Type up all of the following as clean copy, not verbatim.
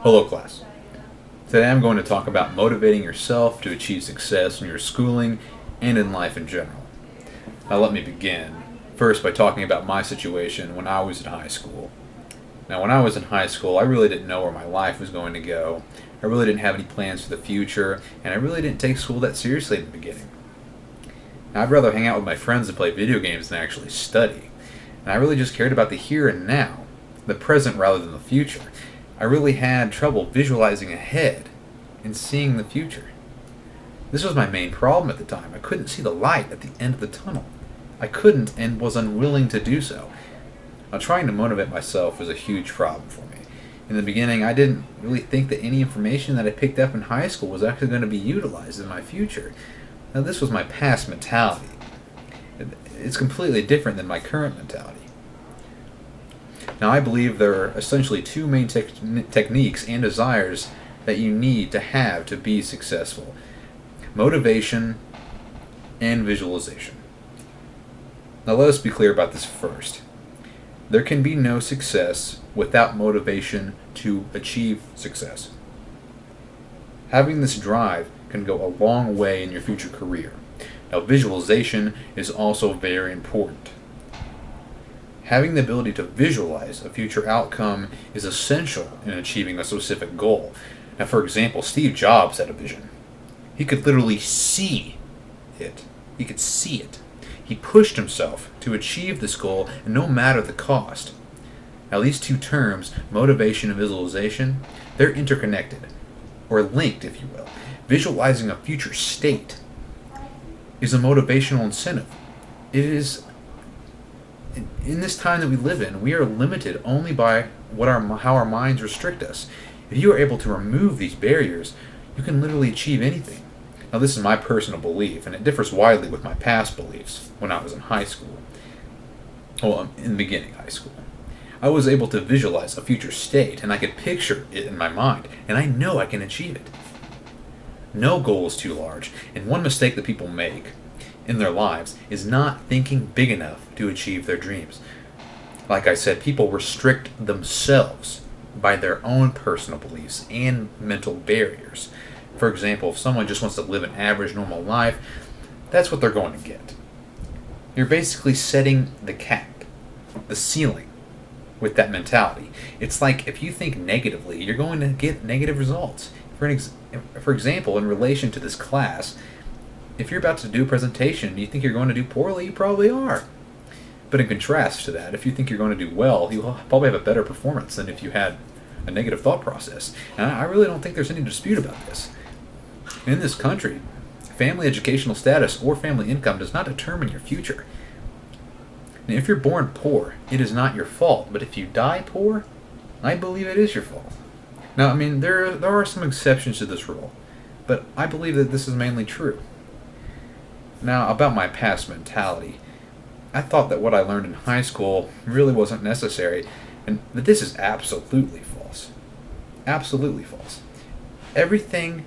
Hello, class. Today I'm going to talk about motivating yourself to achieve success in your schooling and in life in general. Now, let me begin first by talking about my situation when I was in high school. Now, when I was in high school, I really didn't know where my life was going to go. I really didn't have any plans for the future, and I really didn't take school that seriously in the beginning. Now, I'd rather hang out with my friends and play video games than actually study. And I really just cared about the here and now, the present rather than the future. I really had trouble visualizing ahead and seeing the future. This was my main problem at the time. I couldn't see the light at the end of the tunnel. I couldn't and was unwilling to do so. Now, trying to motivate myself was a huge problem for me. In the beginning, I didn't really think that any information that I picked up in high school was actually going to be utilized in my future. Now, this was my past mentality. It's completely different than my current mentality. Now, I believe there are essentially two main techniques and desires that you need to have to be successful: motivation and visualization. Now, let us be clear about this first. There can be no success without motivation to achieve success. Having this drive can go a long way in your future career. Now, visualization is also very important. Having the ability to visualize a future outcome is essential in achieving a specific goal. Now, for example, Steve Jobs had a vision. He could literally see it. He could see it. He pushed himself to achieve this goal, and no matter the cost. Now, these two terms, motivation and visualization, they're interconnected, or linked, if you will. Visualizing a future state is a motivational incentive. It is, in this time that we live in, we are limited only by how our minds restrict us. If you are able to remove these barriers, you can literally achieve anything. Now, this is my personal belief, and it differs widely with my past beliefs when I was in high school. Well, in the beginning of high school. I was able to visualize a future state, and I could picture it in my mind, and I know I can achieve it. No goal is too large, and one mistake that people make in their lives is not thinking big enough to achieve their dreams. Like I said, people restrict themselves by their own personal beliefs and mental barriers. For example, if someone just wants to live an average, normal life, that's what they're going to get. You're basically setting the cap, the ceiling, with that mentality. It's like if you think negatively, you're going to get negative results. For example, in relation to this class, if you're about to do a presentation and you think you're going to do poorly, you probably are. But in contrast to that, if you think you're going to do well, you'll probably have a better performance than if you had a negative thought process. And I really don't think there's any dispute about this. In this country, family educational status or family income does not determine your future. Now, if you're born poor, it is not your fault. But if you die poor, I believe it is your fault. Now, I mean, there are some exceptions to this rule, but I believe that this is mainly true. Now, about my past mentality, I thought that what I learned in high school really wasn't necessary, and that this is absolutely false. Absolutely false. Everything,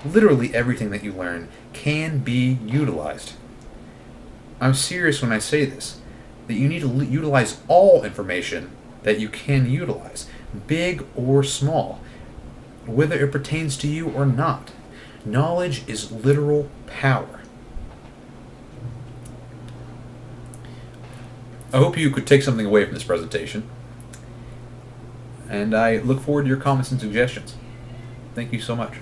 literally everything that you learn can be utilized. I'm serious when I say this, that you need to utilize all information that you can utilize, big or small, whether it pertains to you or not. Knowledge is literal power. I hope you could take something away from this presentation, and I look forward to your comments and suggestions. Thank you so much.